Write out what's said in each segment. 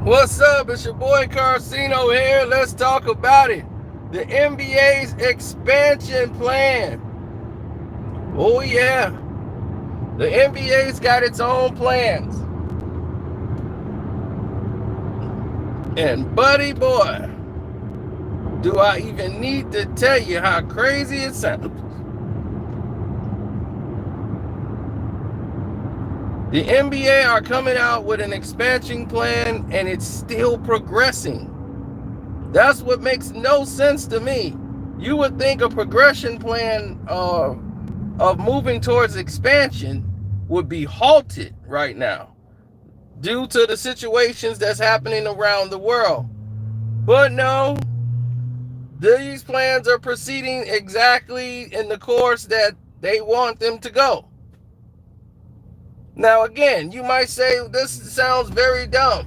What's up? It's your boy Carcino here. Let's talk about it. The NBA's expansion plan. Oh, yeah. The NBA's got its own plans. And, buddy boy, do I even need to tell you how crazy it sounds? The NBA are coming out with an expansion plan and it's still progressing. That's what makes no sense to me. You would think a progression plan of moving towards expansion would be halted right now due to the situations that's happening around the world. But no, these plans are proceeding exactly in the course that they want them to go. Now, again, you might say this sounds very dumb,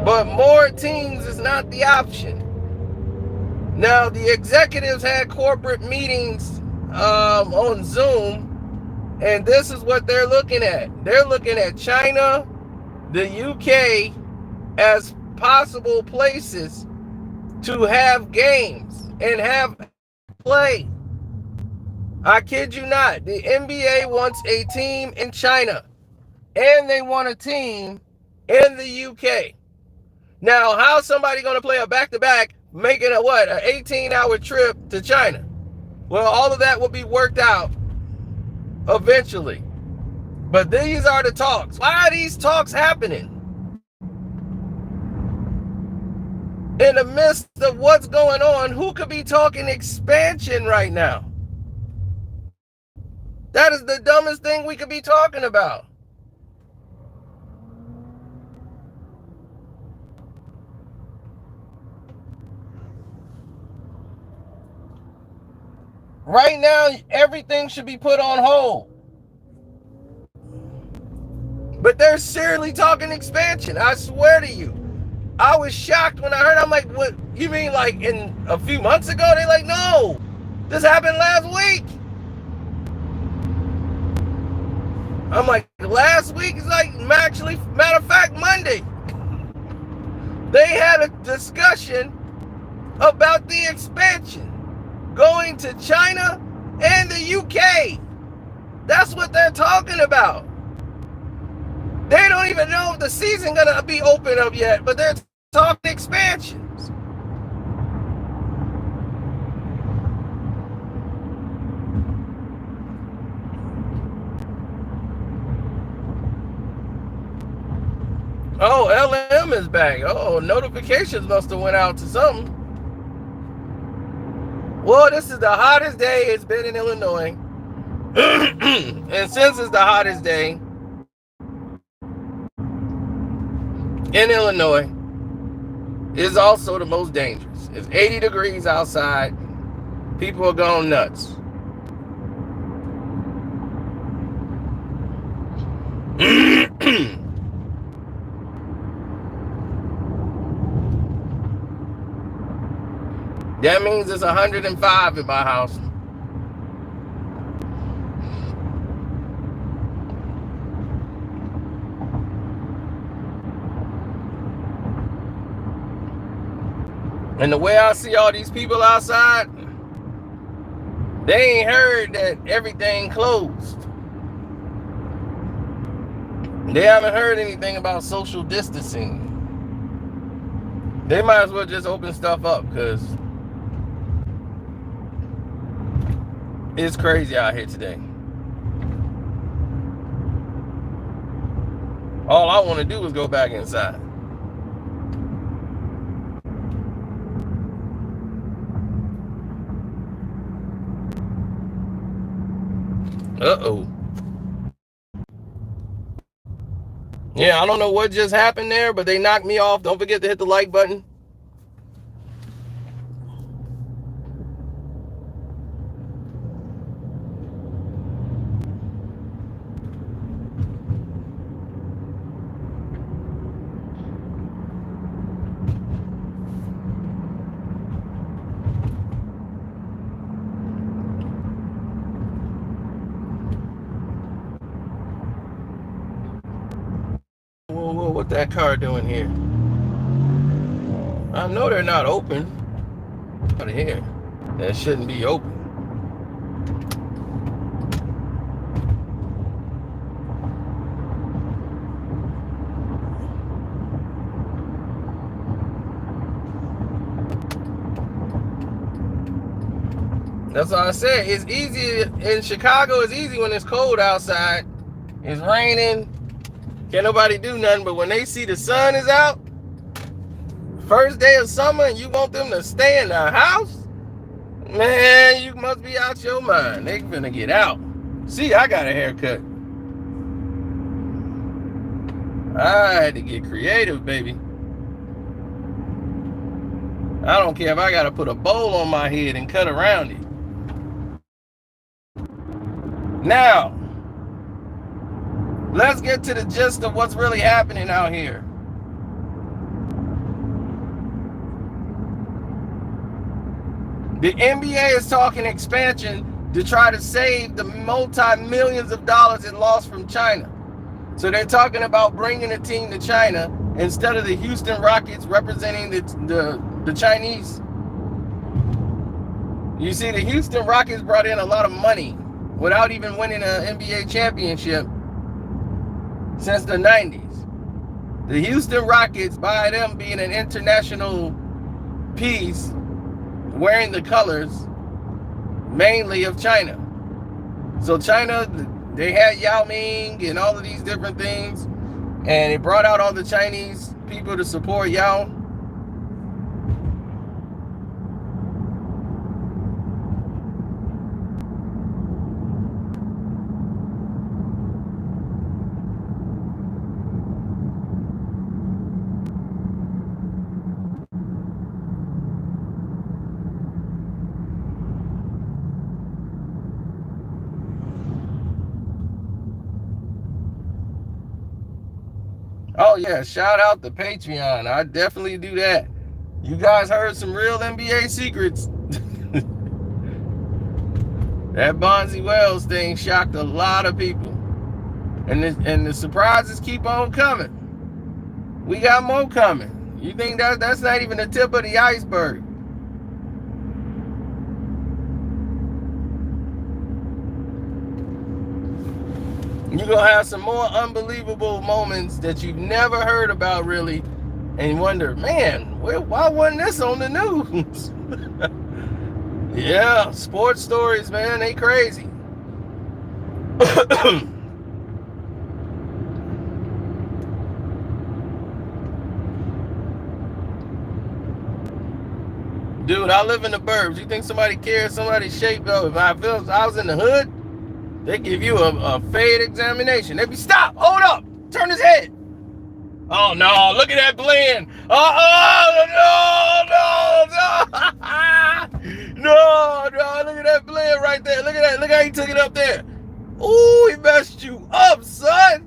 but more teams is not the option. Now, the executives had corporate meetings on Zoom, and this is what they're looking at. They're looking at China, the UK, as possible places to have games and have play. I kid you not. The NBA wants a team in China, and they want a team in the UK. Now, how's somebody going to play a back-to-back, making an 18-hour trip to China? Well, all of that will be worked out eventually. But these are the talks. Why are these talks happening? In the midst of what's going on, who could be talking expansion right now? That is the dumbest thing we could be talking about. Right now, everything should be put on hold. But they're seriously talking expansion. I swear to you. I was shocked when I heard. I'm like, what? You mean like in a few months ago? They're like, no. This happened last week. I'm like, last week is like, actually, matter of fact, Monday. They had a discussion about the expansion. Going to China and the UK. That's what they're talking about. They don't even know if the season's gonna be open up yet, but they're talking expansions. Oh, LM is back. Oh, notifications must have went out to something. Well, this is the hottest day it's been in Illinois. And since it's the hottest day in Illinois, it's also the most dangerous. It's 80 degrees outside. People are going nuts. That means it's 105 in my house. And the way I see all these people outside, they ain't heard that everything closed. They haven't heard anything about social distancing. They might as well just open stuff up because it's crazy out here today. All I want to do is go back inside. Uh-oh. Yeah, I don't know what just happened there, but they knocked me off. Don't forget to hit the like button. what that car doing here? I know they're not open. Out of here. That shouldn't be open. That's what I said. It's easy in Chicago. It's easy when it's cold outside. It's raining. Can't nobody do nothing. But when they see the sun is out, first day of summer, and you want them to stay in the house, man, you must be out your mind. They finna get out. See, I got a haircut. I had to get creative, baby. I don't care if I gotta put a bowl on my head and cut around it. Now, let's get to the gist of what's really happening out here. The NBA is talking expansion to try to save the multi-millions of dollars it lost from China. So they're talking about bringing a team to China instead of the Houston Rockets representing the Chinese. You see, the Houston Rockets brought in a lot of money without even winning an NBA championship since the 90s. The Houston Rockets, by them being an international piece, wearing the colors mainly of China. So China, they had Yao Ming and all of these different things, and it brought out all the Chinese people to support Yao. Oh yeah, shout out to Patreon. I definitely do that. You guys heard some real NBA secrets. That Bonzi Wells thing shocked a lot of people. And the surprises keep on coming. We got more coming. You think that's not even the tip of the iceberg? You're going to have some more unbelievable moments that you've never heard about, really, and you wonder, man, why wasn't this on the news? Yeah, sports stories, man, they crazy. Dude, I live in the burbs. You think somebody cares somebody's shape, though? If I was in the hood, they give you a fade examination. They be, stop, hold up, turn his head. Oh no, look at that blend. No, look at that blend right there. Look at that, look how he took it up there. Ooh, he messed you up, son.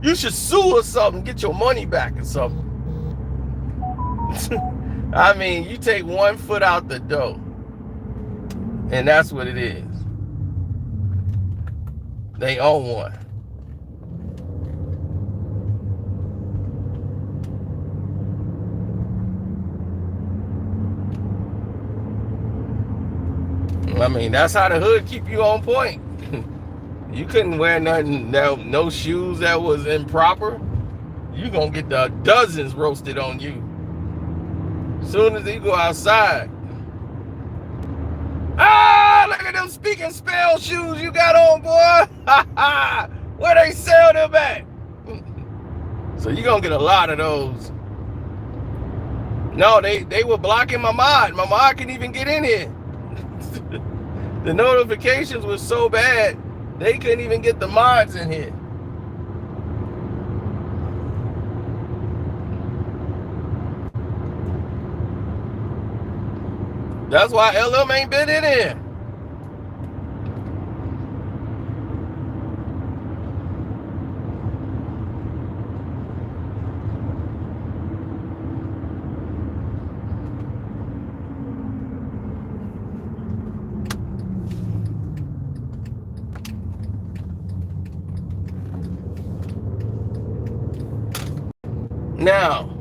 You should sue or something, get your money back or something. I mean, you take 1 foot out the door, and that's what it is. They own one. I mean, that's how the hood keep you on point. You couldn't wear nothing, no shoes that was improper. You gonna get the dozens roasted on you. As soon as you go outside. Ah, look at them speaking spell shoes you got on, boy. Where they sell them at? So you're going to get a lot of those. No, they were blocking my mod. My mod couldn't even get in here. The notifications were so bad, they couldn't even get the mods in here. That's why LM ain't been in here. Now,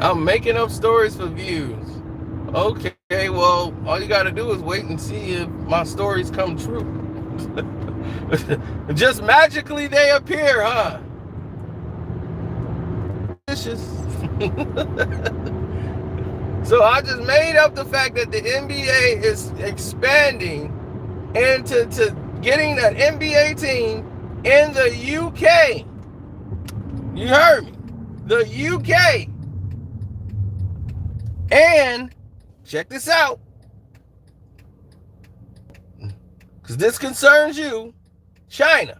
I'm making up stories for views. Okay, well, all you got to do is wait and see if my stories come true. Just magically they appear, huh? So I just made up the fact that the NBA is expanding into getting an NBA team in the UK. You heard me. The UK. And check this out, because this concerns you, China.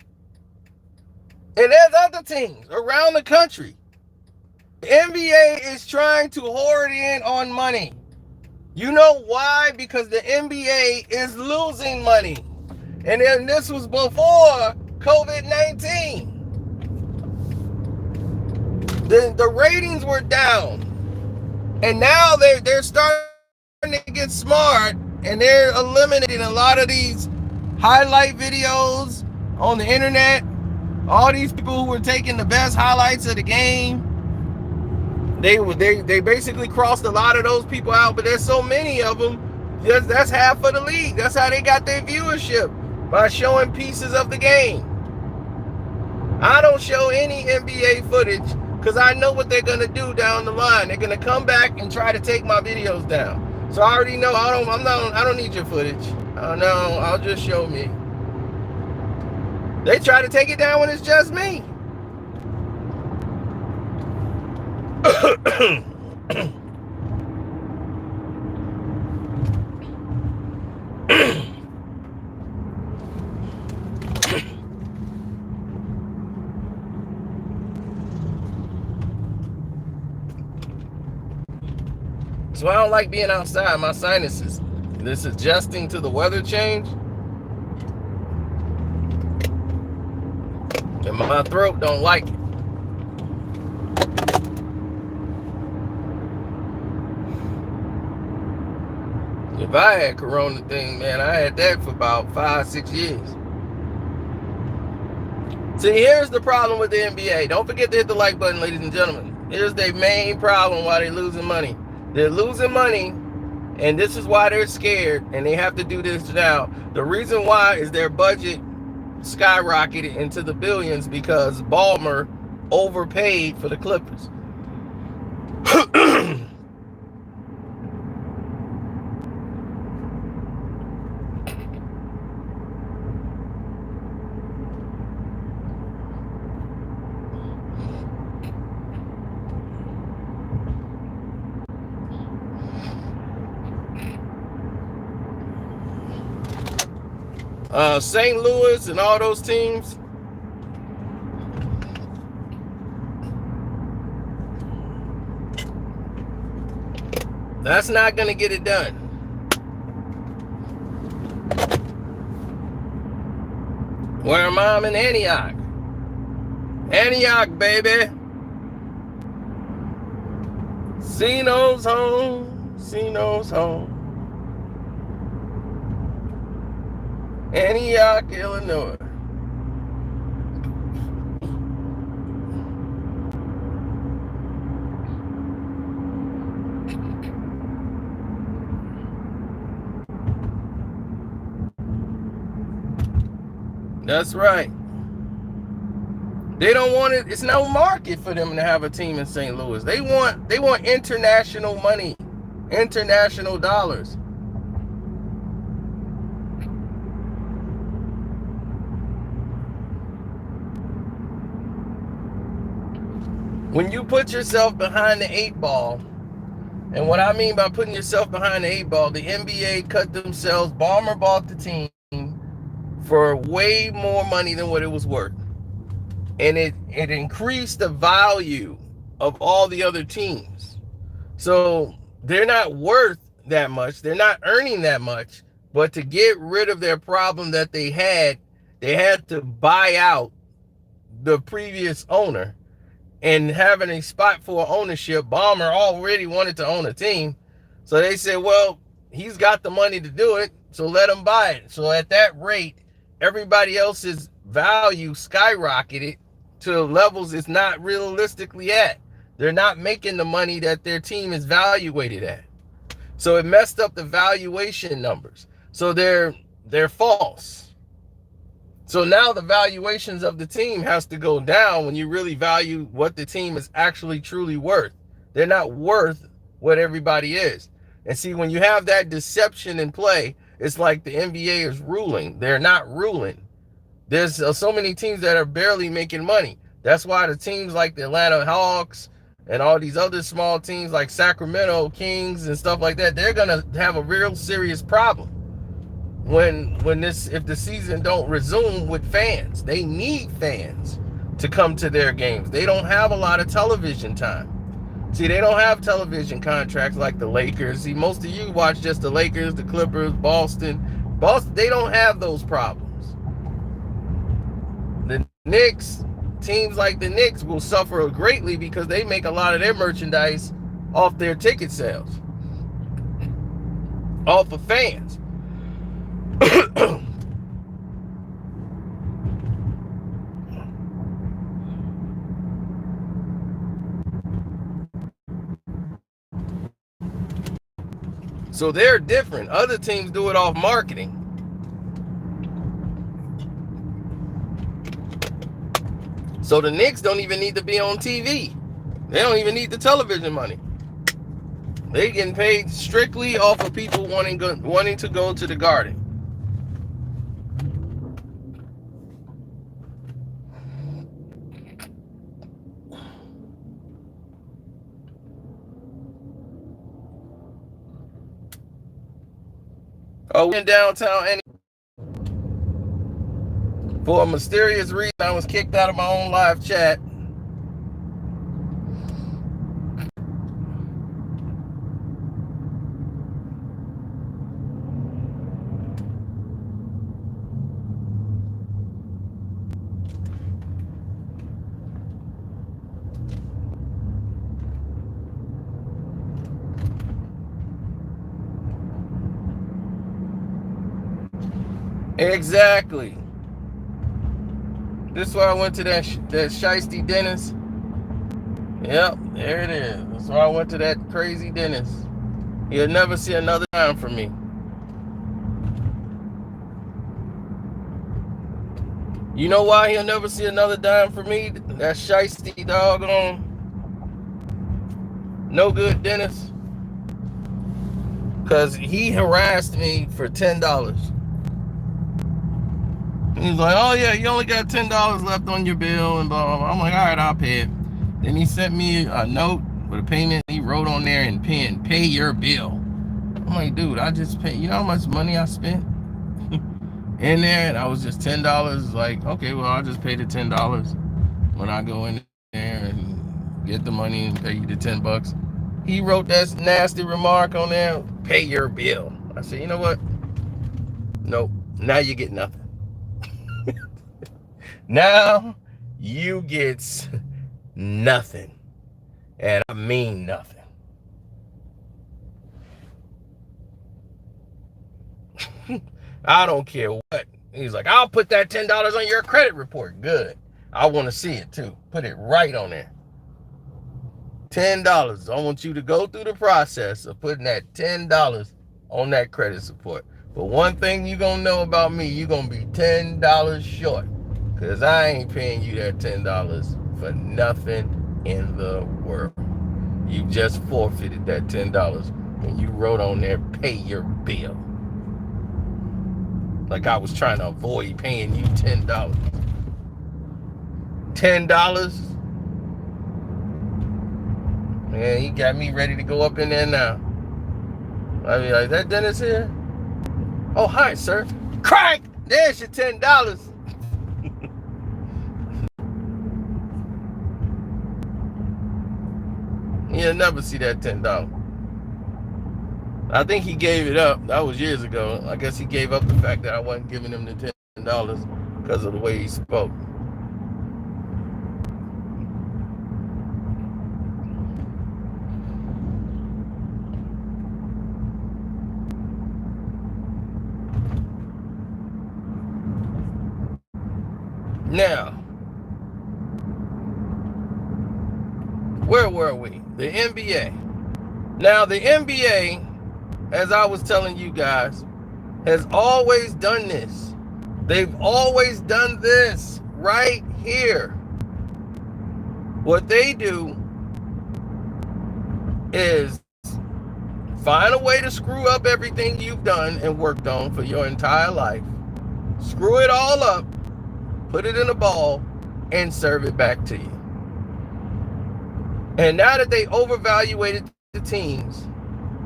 And there's other teams around the country. The NBA is trying to hoard in on money. You know why? Because the NBA is losing money. And then this was before COVID-19. The ratings were down. And now they're starting to get smart, and they're eliminating a lot of these highlight videos on the internet. All these people who were taking the best highlights of the game, they basically crossed a lot of those people out, but there's so many of them. That's half of the league. That's how they got their viewership, by showing pieces of the game. I don't show any NBA footage because I know what they're gonna do down the line. They're gonna come back and try to take my videos down. So I already know I don't need your footage. No, I'll just show me. They try to take it down when it's just me. So I don't like being outside. My sinuses. This adjusting to the weather change. And my throat don't like it. If I had corona thing, man, I had that for about 5-6 years. See, here's the problem with the NBA. Don't forget to hit the like button, ladies and gentlemen. Here's their main problem why they're losing money. They're losing money, and this is why they're scared, and they have to do this now. The reason why is their budget skyrocketed into the billions because Ballmer overpaid for the Clippers. St. Louis and all those teams, that's not going to get it done. Where am I? I'm in Antioch. Antioch, baby. Cino's home. Cino's home. Antioch, Illinois. That's right. They don't want it. It's no market for them to have a team in St. Louis. They want international money, international dollars. When you put yourself behind the 8 ball, and what I mean by putting yourself behind the 8 ball, the NBA cut themselves. Ballmer bought the team for way more money than what it was worth. And it increased the value of all the other teams. So they're not worth that much. They're not earning that much. But to get rid of their problem that they had to buy out the previous owner. And having a spot for ownership, Balmer already wanted to own a team. So they said, well, he's got the money to do it, so let him buy it. So at that rate, everybody else's value skyrocketed to levels it's not realistically at. They're not making the money that their team is valuated at. So it messed up the valuation numbers. So they're false. So now the valuations of the team has to go down when you really value what the team is actually truly worth. They're not worth what everybody is. And see, when you have that deception in play, it's like the NBA is ruling. They're not ruling. There's so many teams that are barely making money. That's why the teams like the Atlanta Hawks and all these other small teams like Sacramento Kings and stuff like that, they're going to have a real serious problem if the season don't resume with fans. They need fans to come to their games. They don't have a lot of television time. See, they don't have television contracts like the Lakers. See, most of you watch just the Lakers, the Clippers, Boston, they don't have those problems. The Knicks, teams like the Knicks will suffer greatly because they make a lot of their merchandise off their ticket sales, off of fans. So they're different. Other teams do it off marketing. So the Knicks don't even need to be on TV. They don't even need the television money. They getting paid strictly off of people wanting to go to the Garden. Oh, we're in downtown, and for a mysterious reason, I was kicked out of my own live chat. Exactly. This is why I went to that shiesty dentist. Yep, there it is. That's why I went to that crazy dentist. He'll never see another dime from me. You know why he'll never see another dime from me? That shiesty doggone no good dentist. Because he harassed me for $10. He's like, oh yeah, you only got $10 left on your bill and blah, blah, blah. I'm like, all right, I'll pay it. Then he sent me a note with a payment. He wrote on there in pen, pay your bill. I'm like, dude, I just paid. You know how much money I spent in there? And I was just $10. Like, okay, well, I'll just pay the $10 when I go in there and get the money and pay you the $10. He wrote that nasty remark on there, pay your bill. I said, you know what? Nope, now you get nothing. Now you get nothing. And I mean nothing. I don't care what. He's like, I'll put that $10 on your credit report. Good. I want to see it too. Put it right on there. $10. I want you to go through the process of putting that $10 on that credit report. But one thing you're going to know about me, you're going to be $10 short. Because I ain't paying you that $10 for nothing in the world. You just forfeited that $10 when you wrote on there, pay your bill. Like I was trying to avoid paying you $10. $10? Man, he got me ready to go up in there now. I mean, like, that dentist here? Oh, hi, sir. Crack! There's your $10. He'll never see that $10. I think he gave it up. That was years ago. I guess he gave up the fact that I wasn't giving him the $10 because of the way he spoke. Now, where were we? The NBA. Now, the NBA, as I was telling you guys, has always done this. They've always done this right here. What they do is find a way to screw up everything you've done and worked on for your entire life. Screw it all up, put it in a ball, and serve it back to you. And now that they overvaluated the teams,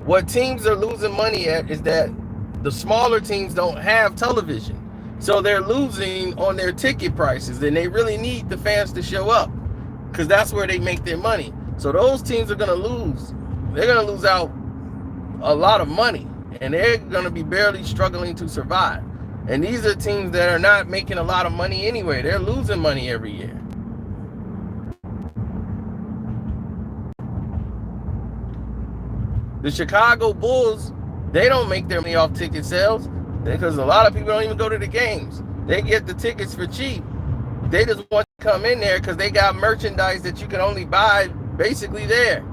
what teams are losing money at is that the smaller teams don't have television. So they're losing on their ticket prices, and they really need the fans to show up because that's where they make their money. So those teams are going to lose. They're going to lose out a lot of money, and they're going to be barely struggling to survive. And these are teams that are not making a lot of money anyway. They're losing money every year. The Chicago Bulls, they don't make their money off ticket sales because a lot of people don't even go to the games. They get the tickets for cheap. They just want to come in there because they got merchandise that you can only buy basically there.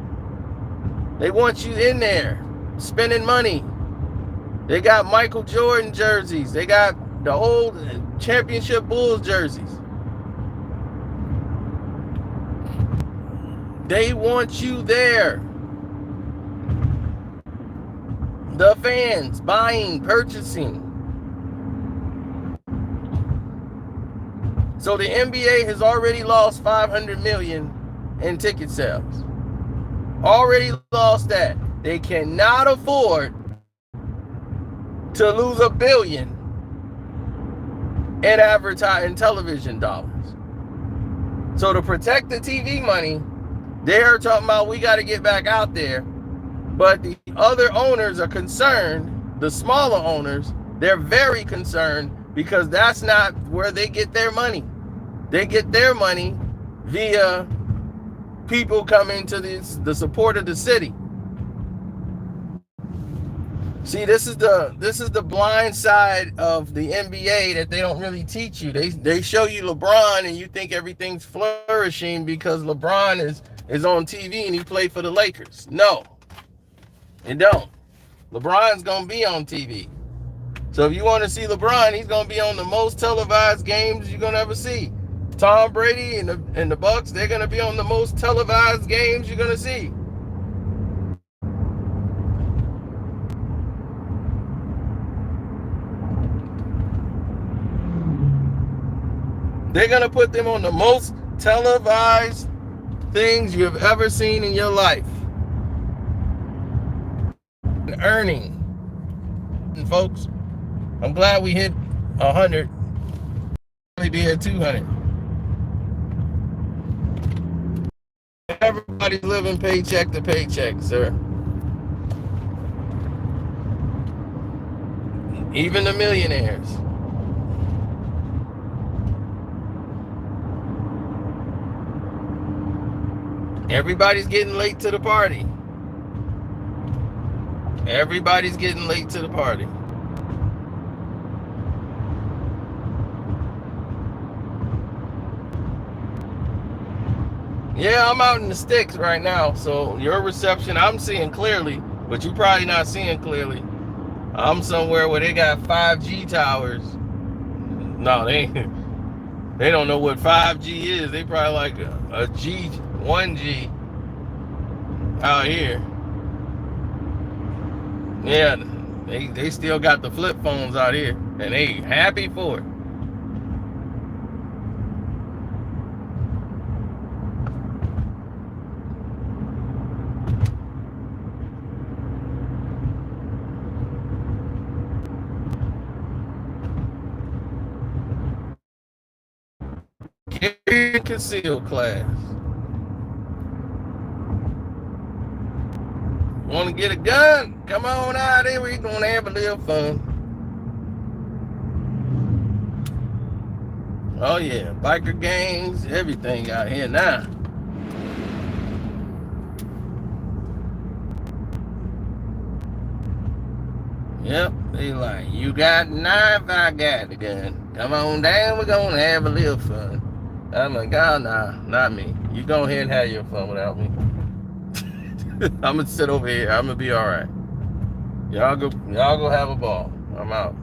They want you in there spending money. They got Michael Jordan jerseys. They got the old championship Bulls jerseys. They want you there. The fans buying, purchasing. So the NBA has already lost $500 million in ticket sales. Already lost that. They cannot afford to lose $1 billion in advertising television dollars. So to protect the TV money, they're talking about we got to get back out there. But the other owners are concerned, the smaller owners, they're very concerned because that's not where they get their money. They get their money via people coming to the support of the city. See, this is the blind side of the NBA that they don't really teach you. They show you LeBron and you think everything's flourishing because LeBron is on TV and he played for the Lakers. No. It don't. LeBron's going to be on TV. So if you want to see LeBron, he's going to be on the most televised games you're going to ever see. Tom Brady and the Bucks, they're going to be on the most televised games you're going to see. They're going to put them on the most televised things you have ever seen in your life. Earning. And folks, I'm glad we hit 100. We'd be at 200. Everybody's living paycheck to paycheck, sir. Even the millionaires. Everybody's getting late to the party. Everybody's getting late to the party. Yeah, I'm out in the sticks right now, so your reception, I'm seeing clearly, but you're probably not seeing clearly. I'm somewhere where they got 5G towers. No, they don't know what 5G is. They probably like a G, 1G out here. Yeah, they still got the flip phones out here, and they happy for it. Carry and conceal class. Want to get a gun? Come on out here. We're going to have a little fun. Oh, yeah. Biker gangs, everything out here now. Yep. They like, you got a knife, I got the gun. Come on down. We're going to have a little fun. I'm like, oh, nah, not me. You go ahead and have your fun without me. I'm going to sit over here. I'm going to be all right. Y'all go have a ball. I'm out.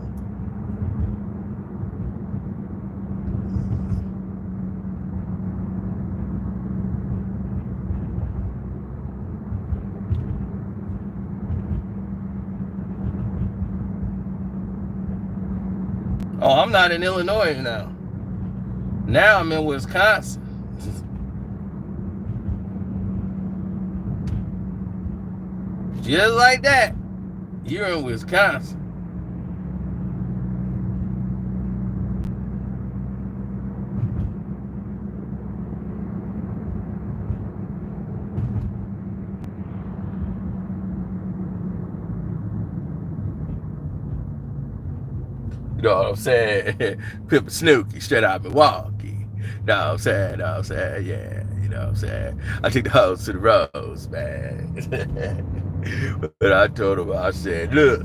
Oh, I'm not in Illinois now. Now I'm in Wisconsin. Just like that, you're in Wisconsin. You know what I'm saying? Pippa Snooki, straight out of Milwaukee. You know what I'm saying? Yeah. You know what I'm saying? I took the hoes to the rose, man. But I told him, I said, look,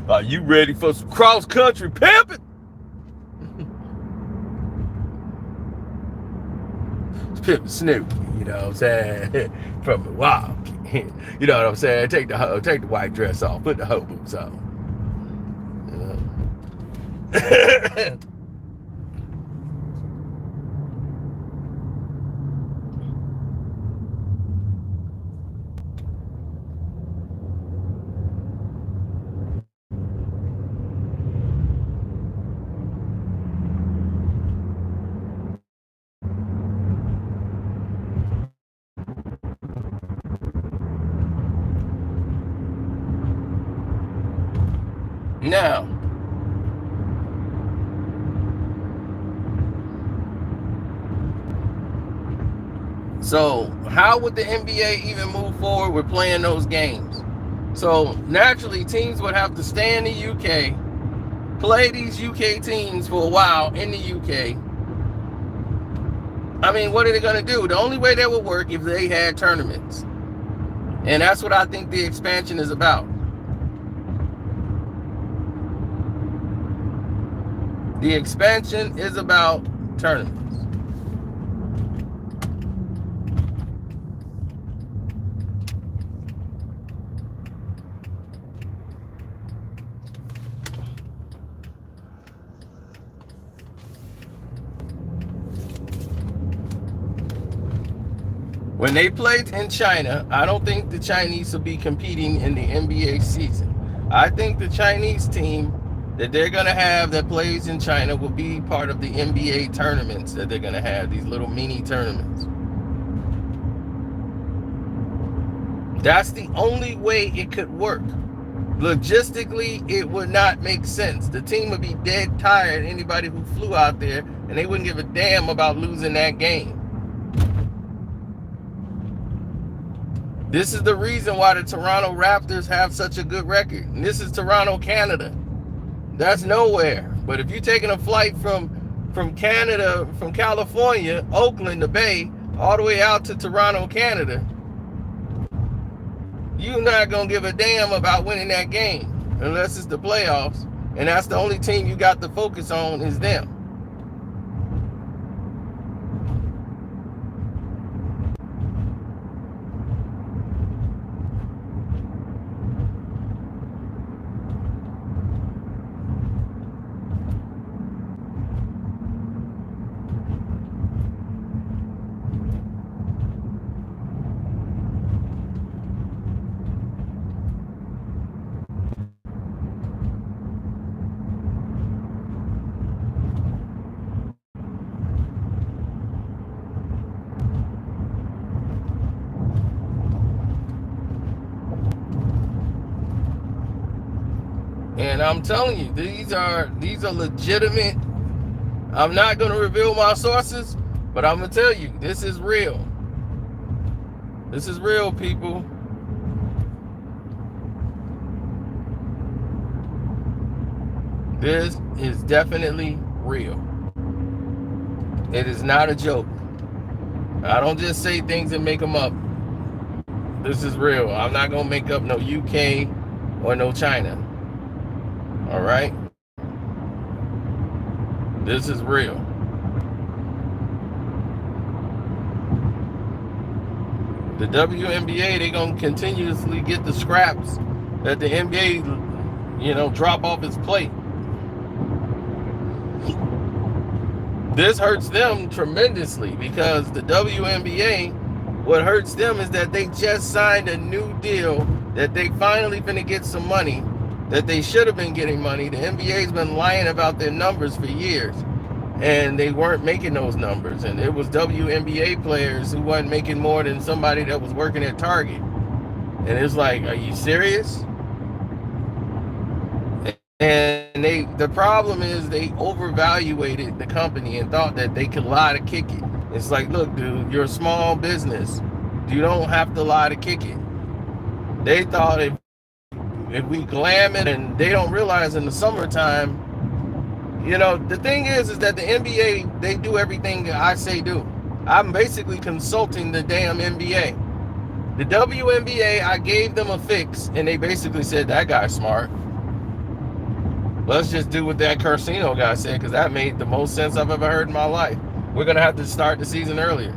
are you ready for some cross-country pimping? It's Pippa Snooki, you know what I'm saying? From Milwaukee. You know what I'm saying? Take the white dress off, put the hoe boots on. Now, so how would the NBA even move forward with playing those games? So naturally, teams would have to stay in the UK, play these UK teams for a while in the UK. I mean, what are they going to do? The only way that would work if they had tournaments. And that's what I think the expansion is about. The expansion is about tournaments. When they played in China, I don't think the Chinese will be competing in the NBA season. I think the Chinese team that they're going to have that plays in China will be part of the NBA tournaments that they're going to have, these little mini tournaments. That's the only way it could work. Logistically, it would not make sense. The team would be dead tired, anybody who flew out there, and they wouldn't give a damn about losing that game. This is the reason why the Toronto Raptors have such a good record. And this is Toronto, Canada. That's nowhere. But if you're taking a flight from Canada, from California, Oakland, the Bay, all the way out to Toronto, Canada, you're not going to give a damn about winning that game unless it's the playoffs. And that's the only team you got to focus on is them. And I'm telling you, these are legitimate. I'm not going to reveal my sources, but I'm going to tell you, this is real. This is real, people. This is definitely real. It is not a joke. I don't just say things and make them up. This is real. I'm not going to make up no UK or no China. All right? This is real. The WNBA, they're going to continuously get the scraps that the NBA, drop off its plate. This hurts them tremendously because the WNBA, what hurts them is that they just signed a new deal that they finally finna get some money that they should have been getting money. The NBA's been lying about their numbers for years, and they weren't making those numbers. And it was WNBA players who wasn't making more than somebody that was working at Target. And it's like, are you serious? And the problem is they overvaluated the company and thought that they could lie to kick it. It's like, look, dude, you're a small business. You don't have to lie to kick it. They thought if we glam it, and they don't realize in the summertime, the thing is that the NBA, they do everything that I say do. I'm basically consulting the damn NBA. The WNBA, I gave them a fix, and they basically said, that guy's smart. Let's just do what that Carsino guy said, because that made the most sense I've ever heard in my life. We're going to have to start the season earlier.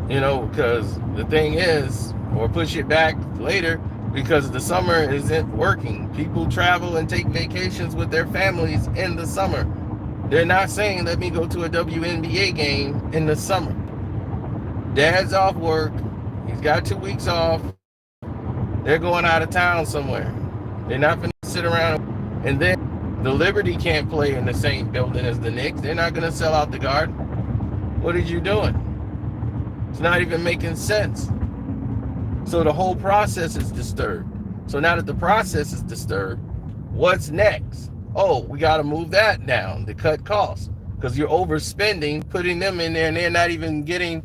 Because the thing is, or push it back later, because the summer isn't working. People travel and take vacations with their families in the summer. They're not saying, let me go to a WNBA game in the summer. Dad's off work. He's got 2 weeks off. They're going out of town somewhere. They're not going to sit around. And then the Liberty can't play in the same building as the Knicks. They're not going to sell out the Garden. What are you doing? It's not even making sense. So the whole process is disturbed. So now that the process is disturbed, what's next? Oh, we got to move that down to cut costs, because you're overspending, putting them in there, and they're not even getting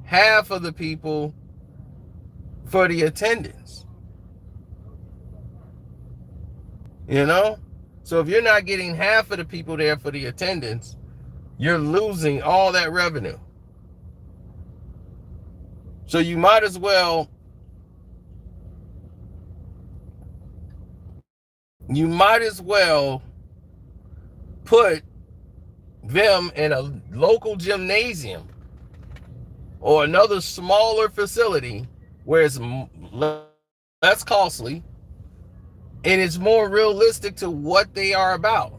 half of the people for the attendance. So if you're not getting half of the people there for the attendance, you're losing all that revenue. So you might as well put them in a local gymnasium or another smaller facility where it's less costly and it's more realistic to what they are about.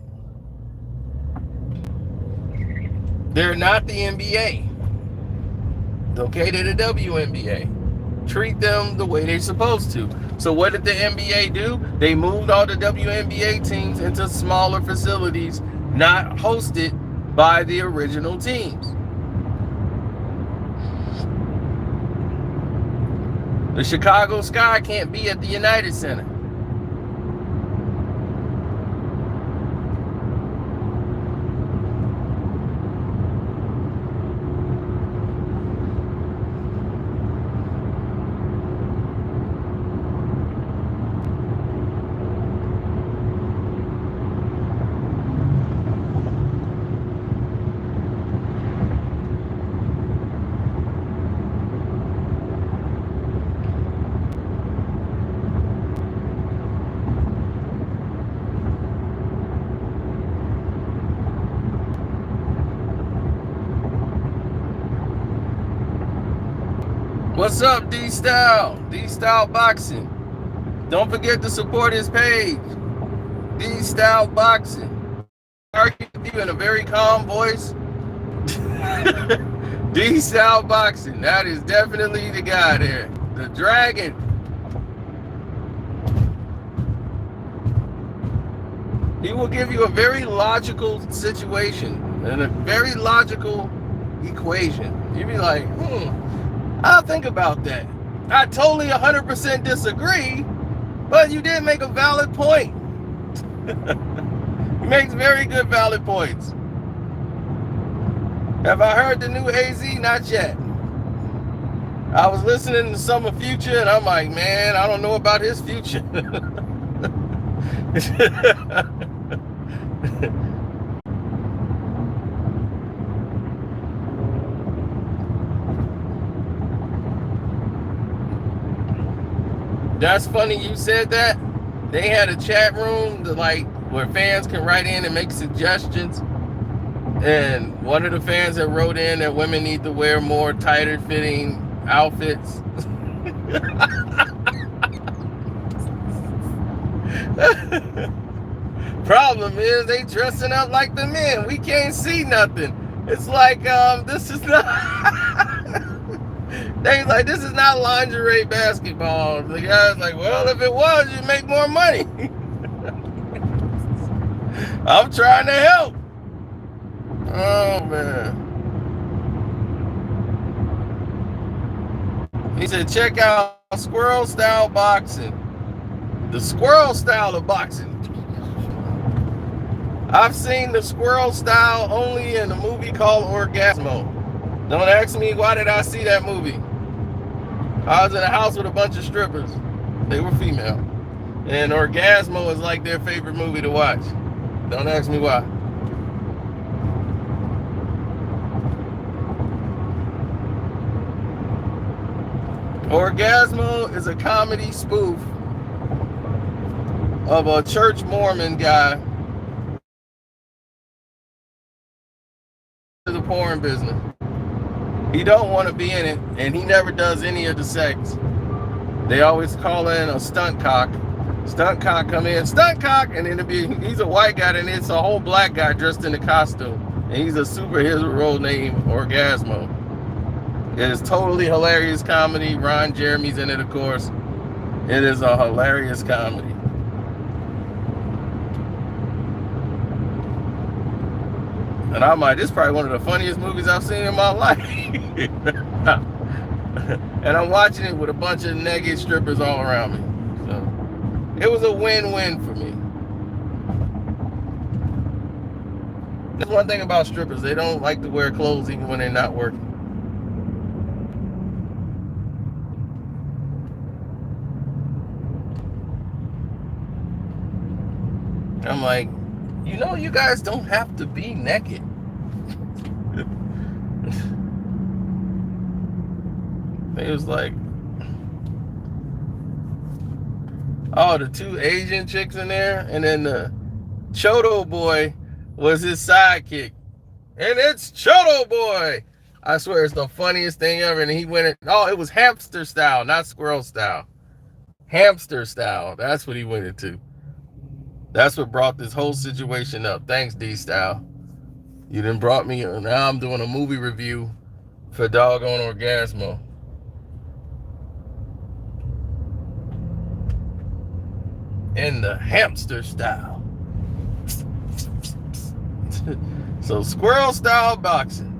They're not the NBA. Okay, they're the WNBA. Treat them the way they're supposed to. So what did the NBA do? They moved all the WNBA teams into smaller facilities, not hosted by the original teams. The Chicago Sky can't be at the United Center. What's up, D-Style? D-Style Boxing. Don't forget to support his page. D-Style Boxing. Argue with you in a very calm voice. D-Style Boxing. That is definitely the guy there. The dragon. He will give you a very logical situation and a very logical equation. You'd be like, I'll think about that. I totally 100% disagree, but you did make a valid point. He makes very good valid points. Have I heard the new AZ? Not yet. I was listening to some of Future, and I'm like, man, I don't know about his future. That's funny you said that. They had a chat room to, like, where fans can write in and make suggestions. And one of the fans that wrote in that women need to wear more tighter fitting outfits. Problem is they dressing up like the men. We can't see nothing. It's like this is not they like this is not lingerie basketball. The guy's like, well, if it was, you'd make more money. I'm trying to help. Oh man. He said, check out Squirrel Style Boxing. The Squirrel Style of boxing. I've seen the Squirrel Style only in a movie called Orgasmo. Don't ask me why did I see that movie. I was in a house with a bunch of strippers. They were female. And Orgasmo is like their favorite movie to watch. Don't ask me why. Orgasmo is a comedy spoof of a church Mormon guy in the porn business. He don't want to be in it, and he never does any of the sex. They always call in a stunt cock. Stunt cock come in, stunt cock, and then he's a white guy, and it's a whole black guy dressed in a costume, and he's a superhero named Orgasmo. It is totally hilarious comedy. Ron Jeremy's in it, of course. It is a hilarious comedy. And I'm like, this is probably one of the funniest movies I've seen in my life. And I'm watching it with a bunch of naked strippers all around me. So it was a win-win for me. That's one thing about strippers. They don't like to wear clothes even when they're not working. I'm like, you know, you guys don't have to be naked. It was like, oh, the two Asian chicks in there, and then the Chodo boy was his sidekick. And it's Chodo boy. I swear it's the funniest thing ever. And he went, it was hamster style, not squirrel style. Hamster style. That's what he went into. That's what brought this whole situation up. Thanks, D-Style. You done brought me, now I'm doing a movie review for doggone Orgasmo. In the hamster style. So Squirrel Style Boxing.